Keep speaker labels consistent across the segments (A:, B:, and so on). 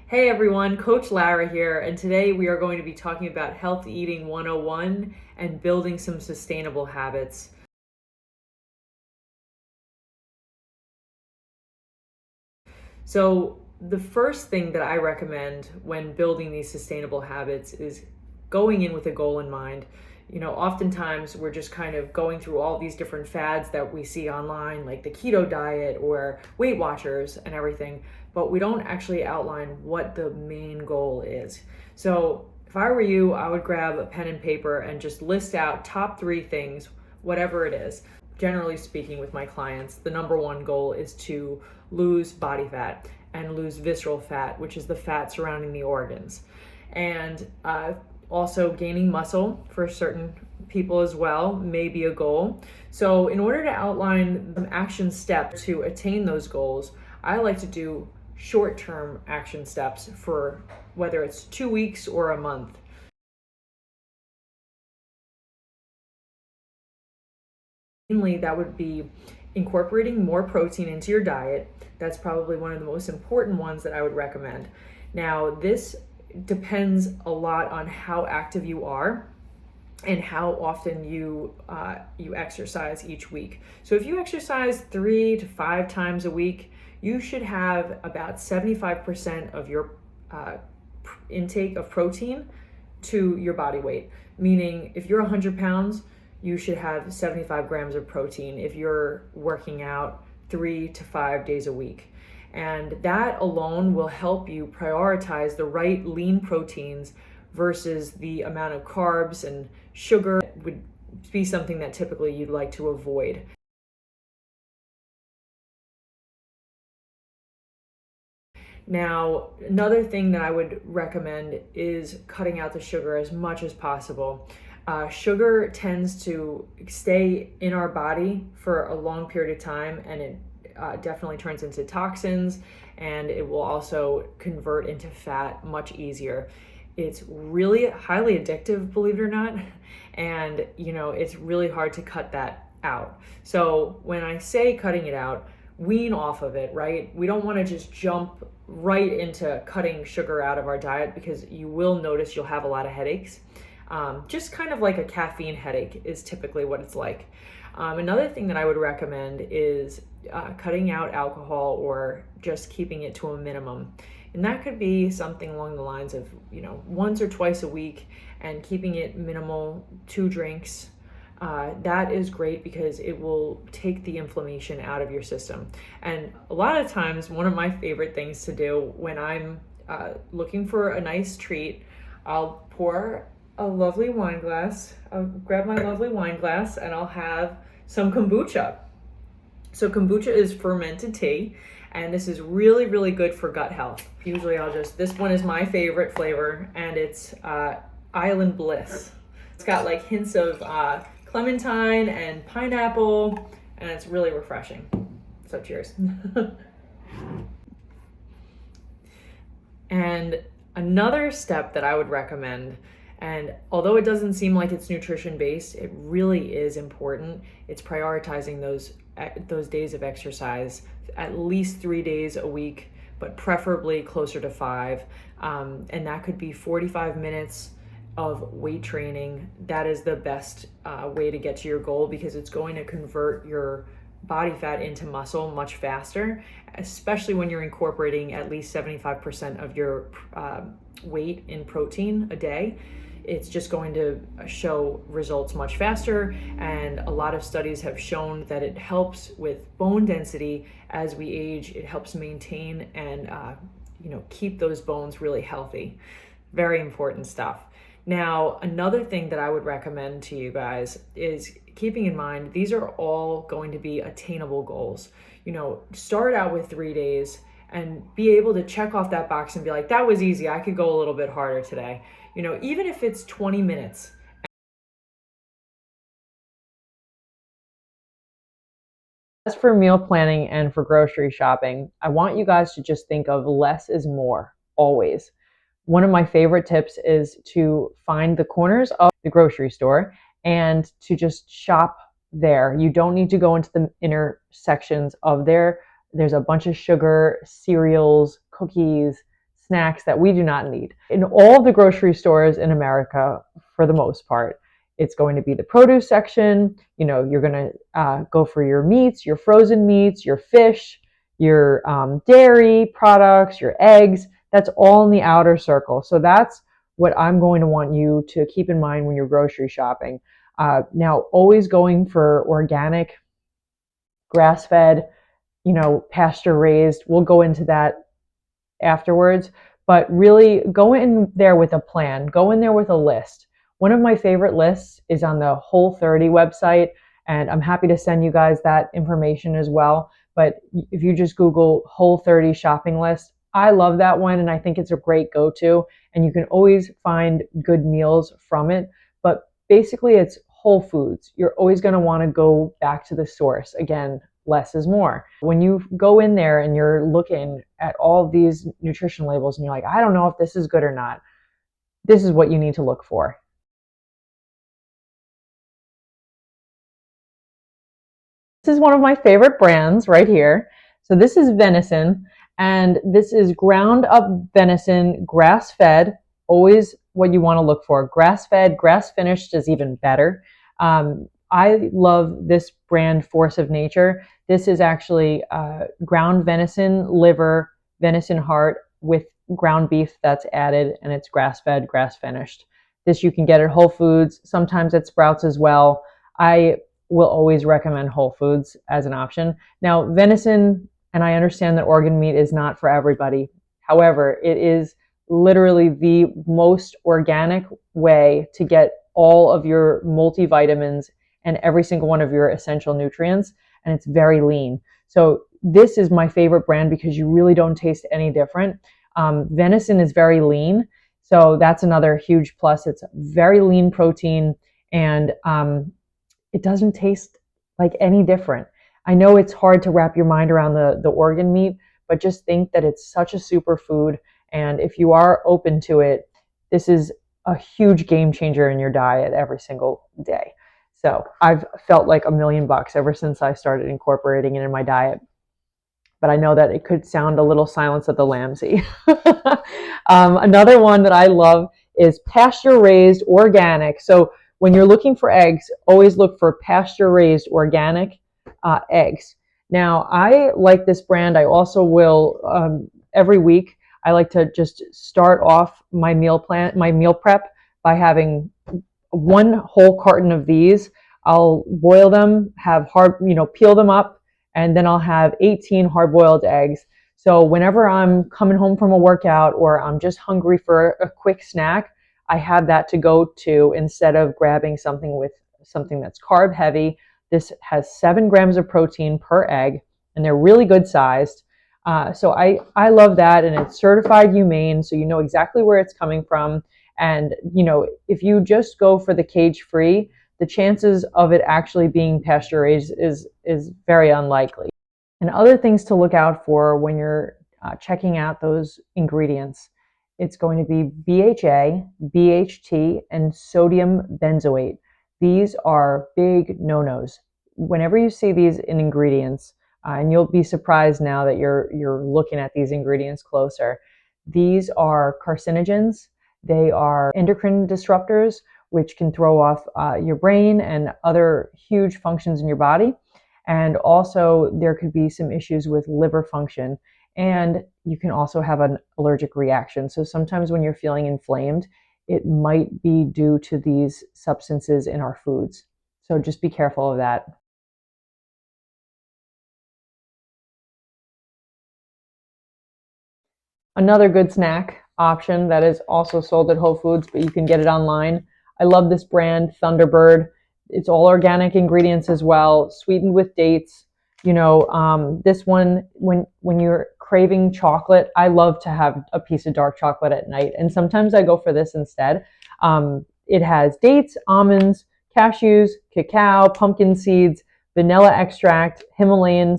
A: Hey everyone, Coach Lara here, and today we are going to be talking about Health Eating 101 and building some sustainable habits. So, the first thing that I recommend when building these sustainable habits is going in with a goal in mind. Oftentimes we're just kind of going through all these different fads that we see online, like the keto diet or Weight Watchers and everything, but we don't actually outline what the main goal is. So, if I were you, I would grab a pen and paper and just list out top three things, whatever it is. Generally speaking, with my clients, the number one goal is to lose body fat and lose visceral fat, which is the fat surrounding the organs. And also gaining muscle for certain people as well may be a goal. So in order to outline an action step to attain those goals, I like to do short-term action steps for whether it's 2 weeks or a month. Mainly, that would be incorporating more protein into your diet. That's probably one of the most important ones that I would recommend. Now, this depends a lot on how active you are and how often you exercise each week. So if you exercise 3 to 5 times a week, you should have about 75% of your intake of protein to your body weight. Meaning, if you're 100 pounds, you should have 75 grams of protein if you're working out 3 to 5 days a week. And that alone will help you prioritize the right lean proteins versus the amount of carbs and sugar that would be something that typically you'd like to avoid. Now, another thing that I would recommend is cutting out the sugar as much as possible. Sugar tends to stay in our body for a long period of time, and it definitely turns into toxins, and it will also convert into fat much easier. It's really highly addictive, believe it or not, and it's really hard to cut that out. So when I say cutting it out, wean off of it, right? We don't want to just jump right into cutting sugar out of our diet because you will notice you'll have a lot of headaches. Just kind of like a caffeine headache is typically what it's like. Another thing that I would recommend is cutting out alcohol or just keeping it to a minimum. And that could be something along the lines of, once or twice a week and keeping it minimal, 2 drinks. That is great because it will take the inflammation out of your system. And a lot of times, one of my favorite things to do when I'm looking for a nice treat, I'll pour a lovely wine glass. I'll grab my lovely wine glass and I'll have some kombucha. So kombucha is fermented tea, and this is really, really good for gut health. Usually this one is my favorite flavor, and it's Island Bliss. It's got like hints of clementine and pineapple, and it's really refreshing. So cheers. And another step that I would recommend, and although it doesn't seem like it's nutrition based, it really is important. It's prioritizing those days of exercise, at least 3 days a week, but preferably closer to 5. And that could be 45 minutes of weight training. That is the best way to get to your goal because it's going to convert your body fat into muscle much faster, especially when you're incorporating at least 75% of your weight in protein a day. It's just going to show results much faster, and a lot of studies have shown that it helps with bone density as we age. It helps maintain and keep those bones really healthy. Very important stuff. Now, another thing that I would recommend to you guys is keeping in mind these are all going to be attainable goals. Start out with 3 days and be able to check off that box and be like, that was easy. I could go a little bit harder today. Even if it's 20 minutes. As for meal planning and for grocery shopping, I want you guys to just think of less is more, always. One of my favorite tips is to find the corners of the grocery store and to just shop there. You don't need to go into the intersections of there. There's a bunch of sugar, cereals, cookies, snacks that we do not need. In all the grocery stores in America, for the most part, it's going to be the produce section. You know, you're going to go for your meats, your frozen meats, your fish, your dairy products, your eggs. That's all in the outer circle. So that's what I'm going to want you to keep in mind when you're grocery shopping. Now, always going for organic, grass-fed, pasture raised. We'll go into that afterwards, but really go in there with a plan, go in there with a list. One of my favorite lists is on the Whole30 website, and I'm happy to send you guys that information as well. But if you just Google Whole30 shopping list, I love that one, and I think it's a great go-to, and you can always find good meals from it. But basically, it's whole foods. You're always going to want to go back to the source. Again, less is more. When you go in there and you're looking at all these nutrition labels and you're like, I don't know if this is good or not, this is what you need to look for. This is one of my favorite brands right here. So this is venison, and this is ground up venison, grass fed. Always what you want to look for. Grass fed, grass finished is even better. I love this brand, Force of Nature. This is actually ground venison liver, venison heart with ground beef that's added, and it's grass fed, grass finished. This you can get at Whole Foods, sometimes at Sprouts as well. I will always recommend Whole Foods as an option. Now, venison, and I understand that organ meat is not for everybody. However, it is literally the most organic way to get all of your multivitamins and every single one of your essential nutrients, and it's very lean. So this is my favorite brand because you really don't taste any different. Venison is very lean, so that's another huge plus. It's very lean protein, and it doesn't taste like any different. I know it's hard to wrap your mind around the organ meat, but just think that it's such a superfood, and if you are open to it, this is a huge game changer in your diet every single day. So I've felt like $1,000,000 ever since I started incorporating it in my diet. But I know that it could sound a little Silence of the Lambsy. Another one that I love is pasture raised organic. So when you're looking for eggs, always look for pasture raised organic eggs. Now, I like this brand. I also will every week. I like to just start off my meal prep by having one whole carton of these. I'll boil them, peel them up, and then I'll have 18 hard-boiled eggs. So whenever I'm coming home from a workout or I'm just hungry for a quick snack, I have that to go to instead of grabbing something that's carb heavy. This has 7 grams of protein per egg, and they're really good sized. So I love that, and it's certified humane, so you know exactly where it's coming from. And if you just go for the cage-free, the chances of it actually being pasture raised is very unlikely. And other things to look out for when you're checking out those ingredients, it's going to be BHA, BHT, and sodium benzoate. These are big no-nos. Whenever you see these in ingredients, and you'll be surprised now that you're looking at these ingredients closer, these are carcinogens. They are endocrine disruptors, which can throw off your brain and other huge functions in your body. And also, there could be some issues with liver function. And you can also have an allergic reaction. So sometimes when you're feeling inflamed, it might be due to these substances in our foods. So just be careful of that. Another good snack option that is also sold at Whole Foods, but you can get it online. I love this brand, Thunderbird. It's all organic ingredients as well, sweetened with dates. This one, when you're craving chocolate, I love to have a piece of dark chocolate at night, and sometimes I go for this instead. It has dates, almonds, cashews, cacao, pumpkin seeds, vanilla extract, Himalayan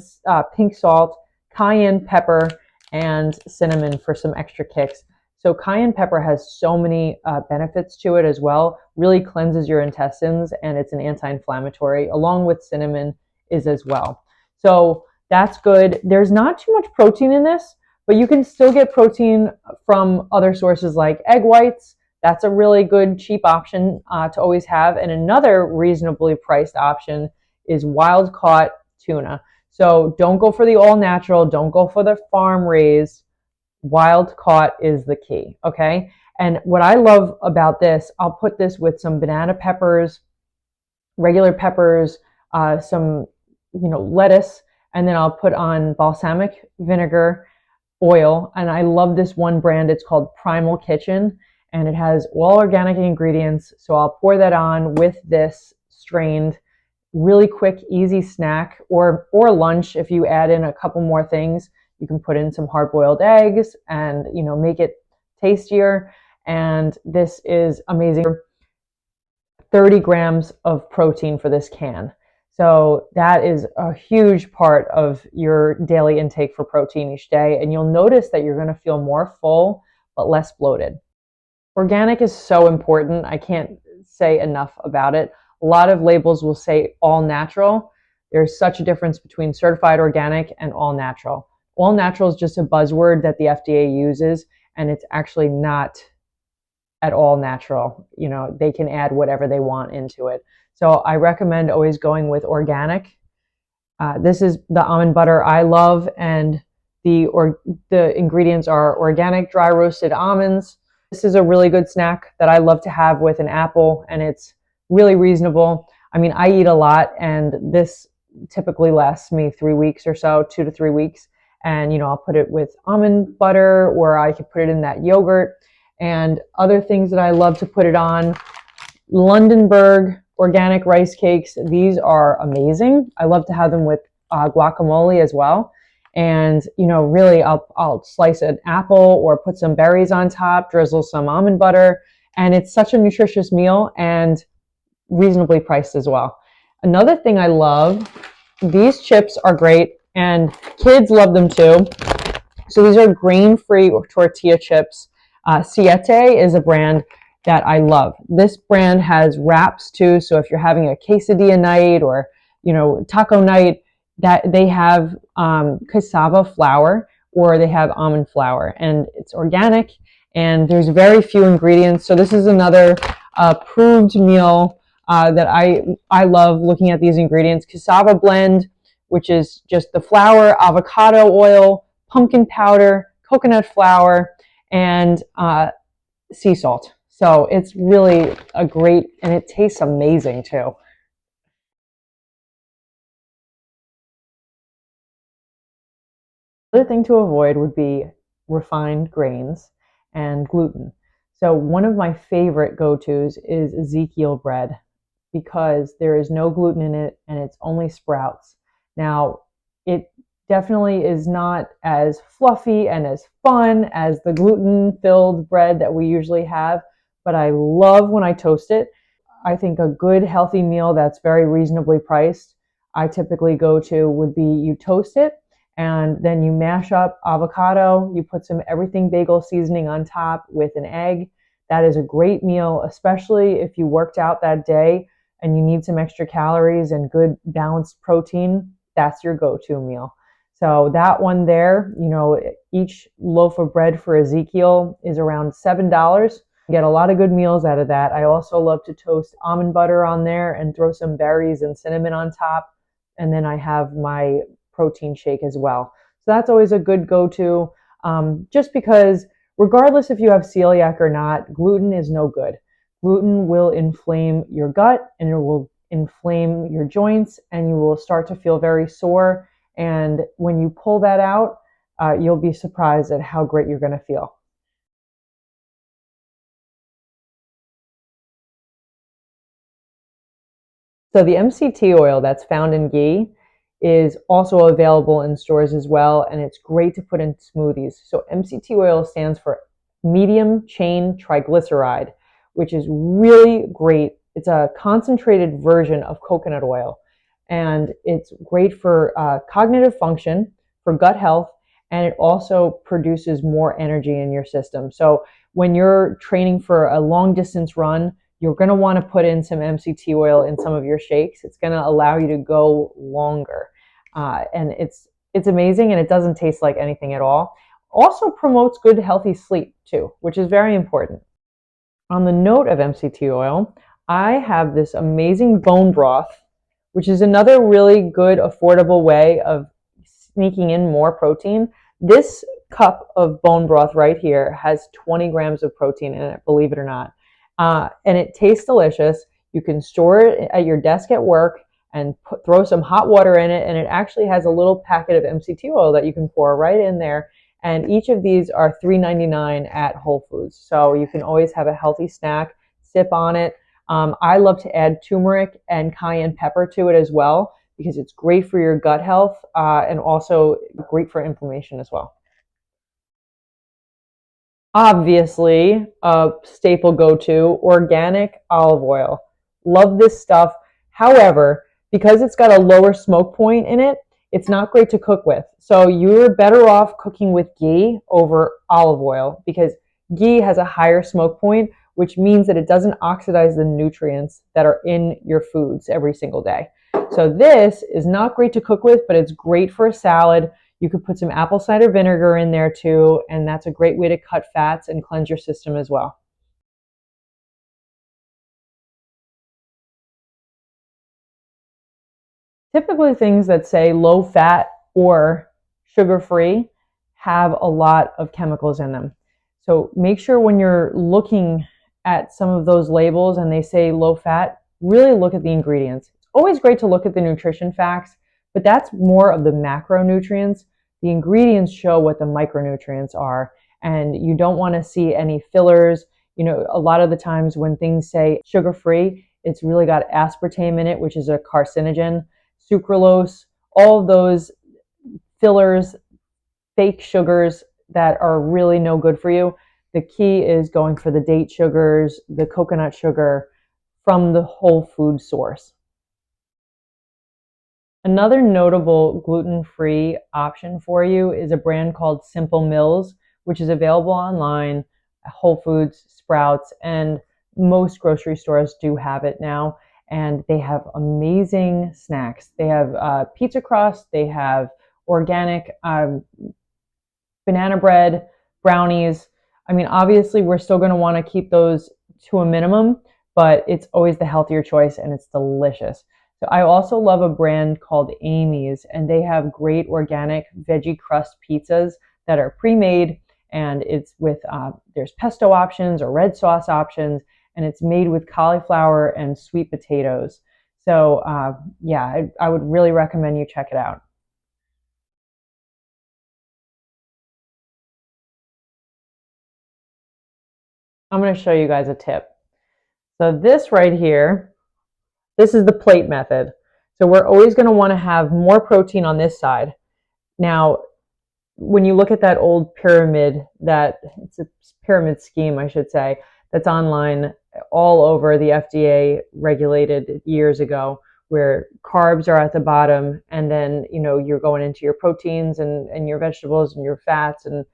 A: pink salt, cayenne pepper, and cinnamon for some extra kicks. So cayenne pepper has so many benefits to it as well. Really cleanses your intestines, and it's an anti-inflammatory, along with cinnamon is as well. So that's good. There's not too much protein in this, But you can still get protein from other sources like egg whites. That's a really good, cheap option to always have. And another reasonably priced option is wild caught tuna. So don't go for the all natural, don't go for the farm raised. Wild caught is the key, okay? And what I love about this, I'll put this with some banana peppers, regular peppers, some lettuce, and then I'll put on balsamic vinegar, oil, and I love this one brand. It's called Primal Kitchen, and it has all organic ingredients. So I'll pour that on with this strained, really quick, easy snack or lunch. If you add in a couple more things, you can put in some hard-boiled eggs and make it tastier. And this is amazing. 30 grams of protein for this can. So that is a huge part of your daily intake for protein each day. And you'll notice that you're going to feel more full, but less bloated. Organic is so important. I can't say enough about it. A lot of labels will say all natural. There's such a difference between certified organic and all natural. All natural is just a buzzword that the FDA uses, and it's actually not at all natural. They can add whatever they want into it. So I recommend always going with organic. This is the almond butter I love, and the ingredients are organic dry roasted almonds. This is a really good snack that I love to have with an apple, and it's really reasonable. I mean, I eat a lot, and this typically lasts me 3 weeks or so, 2 to 3 weeks. And I'll put it with almond butter, or I could put it in that yogurt. And other things that I love to put it on, Lundenberg organic rice cakes. These are amazing. I love to have them with guacamole as well. And really, I'll slice an apple or put some berries on top, drizzle some almond butter, and it's such a nutritious meal and reasonably priced as well. Another thing I love, these chips are great, and kids love them too. So these are grain-free tortilla chips. Siete is a brand that I love. This brand has wraps too. So if you're having a quesadilla night or taco night, that they have cassava flour or they have almond flour, and it's organic and there's very few ingredients. So this is another approved meal that I love looking at these ingredients. Cassava blend, which is just the flour, avocado oil, pumpkin powder, coconut flour, and sea salt. So it's really a great, and it tastes amazing too. Another thing to avoid would be refined grains and gluten. So one of my favorite go-tos is Ezekiel bread because there is no gluten in it and it's only sprouts. Now, it definitely is not as fluffy and as fun as the gluten-filled bread that we usually have, but I love when I toast it. I think a good healthy meal that's very reasonably priced, I typically go to would be you toast it and then you mash up avocado, you put some everything bagel seasoning on top with an egg. That is a great meal, especially if you worked out that day and you need some extra calories and good balanced protein. That's your go-to meal. So that one there, each loaf of bread for Ezekiel is around $7. Get a lot of good meals out of that. I also love to toast almond butter on there and throw some berries and cinnamon on top. And then I have my protein shake as well. So that's always a good go-to, just because regardless if you have celiac or not, gluten is no good. Gluten will inflame your gut and it will inflame your joints and you will start to feel very sore. And when you pull that out, you'll be surprised at how great you're going to feel. So the MCT oil that's found in ghee is also available in stores as well, and it's great to put in smoothies. So MCT oil stands for medium chain triglyceride, which is really great. It's a concentrated version of coconut oil, and it's great for cognitive function, for gut health, and it also produces more energy in your system. So when you're training for a long distance run, you're going to want to put in some MCT oil in some of your shakes. It's going to allow you to go longer. And it's amazing, and it doesn't taste like anything at all.
B: Also promotes good, healthy sleep too, which is very important. On the note of MCT oil, I have this amazing bone broth, which is another really good, affordable way of sneaking in more protein. This cup of bone broth right here has 20 grams of protein in it, believe it or not. And it tastes delicious. You can store it at your desk at work and throw some hot water in it, and it actually has a little packet of MCT oil that you can pour right in there. And each of these are $3.99 at Whole Foods. So you can always have a healthy snack, sip on it. I love to add turmeric and cayenne pepper to it as well because it's great for your gut health and also great for inflammation as well. Obviously, a staple go-to, organic olive oil. Love this stuff. However, because it's got a lower smoke point in it, it's not great to cook with. So you're better off cooking with ghee over olive oil because ghee has a higher smoke point, which means that it doesn't oxidize the nutrients that are in your foods every single day. So this is not great to cook with, but it's great for a salad. You could put some apple cider vinegar in there too, and that's a great way to cut fats and cleanse your system as well. Typically, things that say low fat or sugar free have a lot of chemicals in them. So make sure when you're looking at some of those labels and they say low fat, really look at the ingredients. It's always great to look at the nutrition facts, but that's more of the macronutrients. The ingredients show what the micronutrients are, and you don't want to see any fillers. You know, a lot of the times when things say sugar free, it's really got aspartame in it, which is a carcinogen, sucralose, all of those fillers, fake sugars that are really no good for you. The key is going for the date sugars, the coconut sugar from the whole food source. Another notable gluten-free option for you is a brand called Simple Mills, which is available online at Whole Foods, Sprouts, and most grocery stores do have it now. And they have amazing snacks. They have pizza crust, they have organic banana bread, brownies. I mean, obviously, we're still going to want to keep those to a minimum, but it's always the healthier choice and it's delicious. So I also love a brand called Amy's, and they have great organic veggie crust pizzas that are pre-made, and it's with there's pesto options or red sauce options, and it's made with cauliflower and sweet potatoes. So yeah, I would really recommend you check it out. I'm going to show you guys a tip. So this right here, this is the plate method. So we're always going to want to have more protein on this side. Now, when you look at that old pyramid, that it's a pyramid scheme, I should say, that's online all over the FDA regulated years ago, where carbs are at the bottom, and then you're going into your proteins and your vegetables and your fats and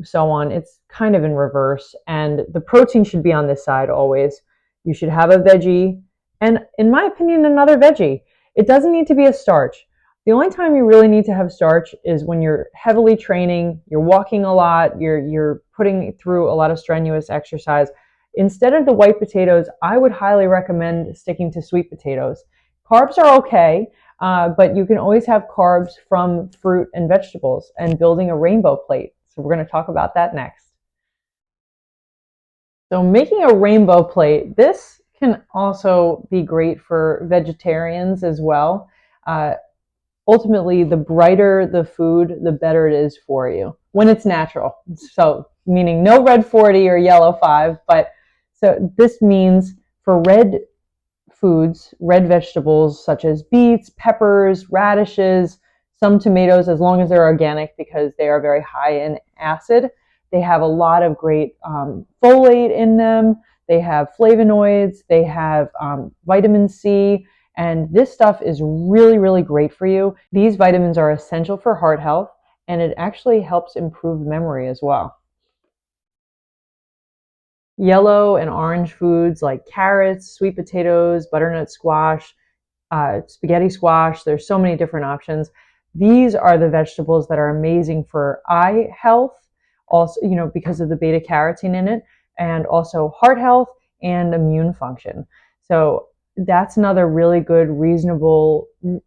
B: so on. It's kind of in reverse, and the protein should be on this side always. You should have a veggie, and in my opinion, another veggie. It doesn't need to be a starch. The only time you really need to have starch is when you're heavily training, you're walking a lot, you're putting through a lot of strenuous exercise. Instead of the white potatoes, I would highly recommend sticking to sweet potatoes. Carbs are okay, but you can always have carbs from fruit and vegetables and building a rainbow plate. So we're going to talk about that next. So making a rainbow plate, this can also be great for vegetarians as well. Uh, Ultimately, the brighter the food, the better it is for you when it's natural. So meaning no red 40 or yellow 5, but so this means for red foods, red vegetables such as beets, peppers, radishes, some tomatoes, as long as they're organic because they are very high in acid. They have a lot of great folate in them. They have flavonoids. They have vitamin C. And this stuff is really, really great for you. These vitamins are essential for heart health, and it actually helps improve memory as well. Yellow and orange foods like carrots, sweet potatoes, butternut squash, spaghetti squash. There's so many different options. These are the vegetables that are amazing for eye health, also, because of the beta carotene in it, and also heart health and immune function. So that's another really good,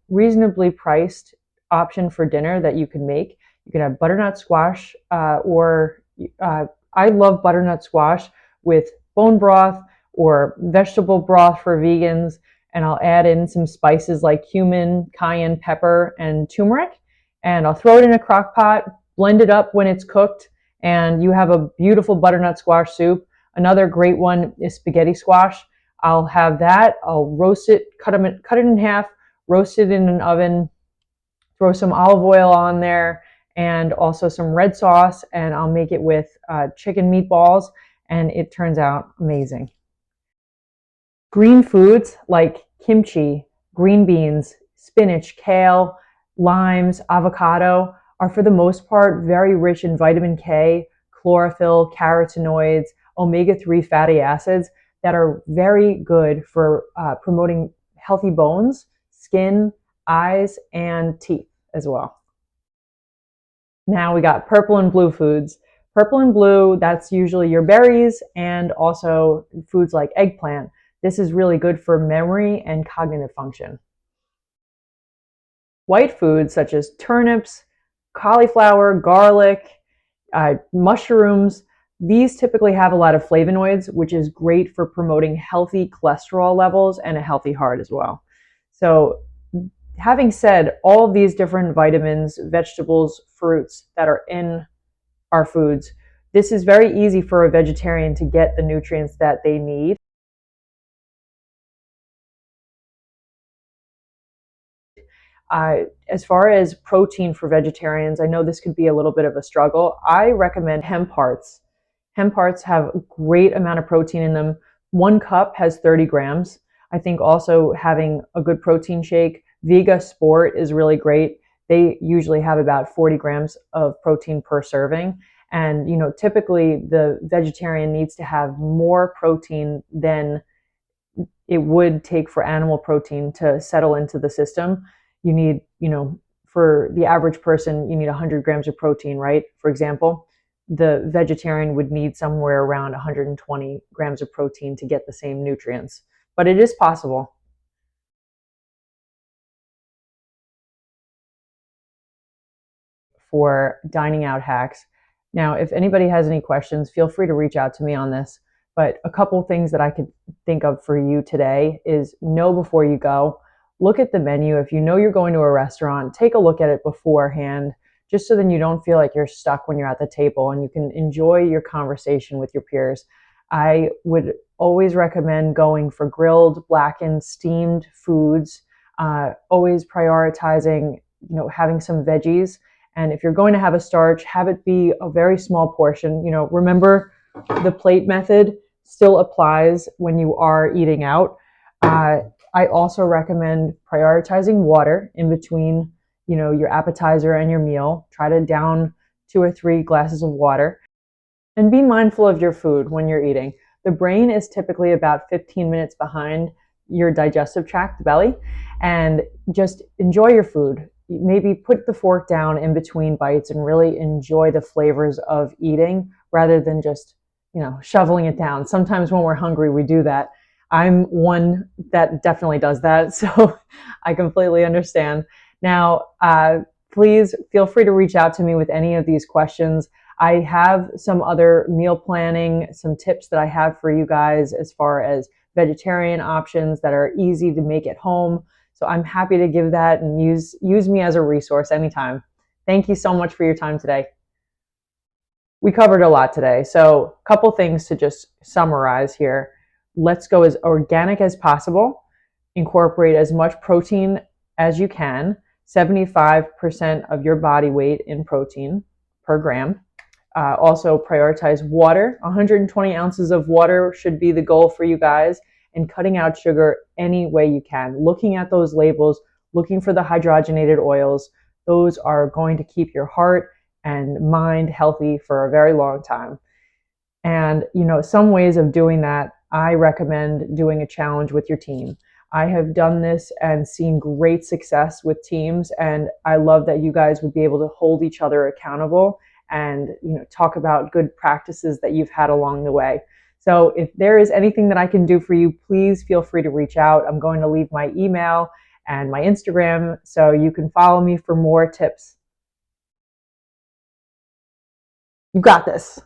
B: reasonably priced option for dinner that you can make. You can have butternut squash, or I love butternut squash with bone broth or vegetable broth for vegans, and I'll add in some spices like cumin, cayenne pepper, and turmeric, and I'll throw it in a crock pot, blend it up when it's cooked, and you have a beautiful butternut squash soup. Another great one is spaghetti squash. I'll have that. I'll roast it, cut it in half, roast it in an oven, throw some olive oil on there, and also some red sauce, and I'll make it with chicken meatballs, and it turns out amazing. Green foods like kimchi, green beans, spinach, kale, limes, avocado are for the most part very rich in vitamin K, chlorophyll, carotenoids, omega-3 fatty acids that are very good for promoting healthy bones, skin, eyes, and teeth as well. Now we got purple and blue foods. Purple and blue, that's usually your berries and also foods like eggplant. This is really good for memory and cognitive function. White foods such as turnips, cauliflower, garlic, mushrooms, these typically have a lot of flavonoids, which is great for promoting healthy cholesterol levels and a healthy heart as well. So having said all of these different vitamins, vegetables, fruits that are in our foods, this is very easy for a vegetarian to get the nutrients that they need. As far as protein for vegetarians, I know this could be a little bit of a struggle. I recommend hemp hearts. Hemp hearts have a great amount of protein in them. 1 cup has 30 grams. I think also having a good protein shake, Vega Sport is really great. They usually have about 40 grams of protein per serving. And, typically the vegetarian needs to have more protein than it would take for animal protein to settle into the system. You need, for the average person, you need 100 grams of protein, right? For example, the vegetarian would need somewhere around 120 grams of protein to get the same nutrients. But it is possible. For dining out hacks. Now, if anybody has any questions, feel free to reach out to me on this. But a couple things that I could think of for you today is know before you go. Look at the menu. If you know you're going to a restaurant, take a look at it beforehand, just so then you don't feel like you're stuck when you're at the table and you can enjoy your conversation with your peers. I would always recommend going for grilled, blackened, steamed foods, always prioritizing, having some veggies. And if you're going to have a starch, have it be a very small portion. Remember the plate method still applies when you are eating out. I also recommend prioritizing water in between, your appetizer and your meal. Try to down 2 or 3 glasses of water. And be mindful of your food when you're eating. The brain is typically about 15 minutes behind your digestive tract, the belly, and just enjoy your food. Maybe put the fork down in between bites and really enjoy the flavors of eating rather than just, shoveling it down. Sometimes when we're hungry, we do that. I'm one that definitely does that, so I completely understand. Now, please feel free to reach out to me with any of these questions. I have some other meal planning, some tips that I have for you guys as far as vegetarian options that are easy to make at home. So I'm happy to give that and use me as a resource anytime. Thank you so much for your time today. We covered a lot today. So a couple things to just summarize here. Let's go as organic as possible. Incorporate as much protein as you can. 75% of your body weight in protein per gram. Also prioritize water. 120 ounces of water should be the goal for you guys, and cutting out sugar any way you can. Looking at those labels, looking for the hydrogenated oils. Those are going to keep your heart and mind healthy for a very long time. And, some ways of doing that, I recommend doing a challenge with your team. I have done this and seen great success with teams, and I love that you guys would be able to hold each other accountable and talk about good practices that you've had along the way. So if there is anything that I can do for you, please feel free to reach out. I'm going to leave my email and my Instagram so you can follow me for more tips. You got this.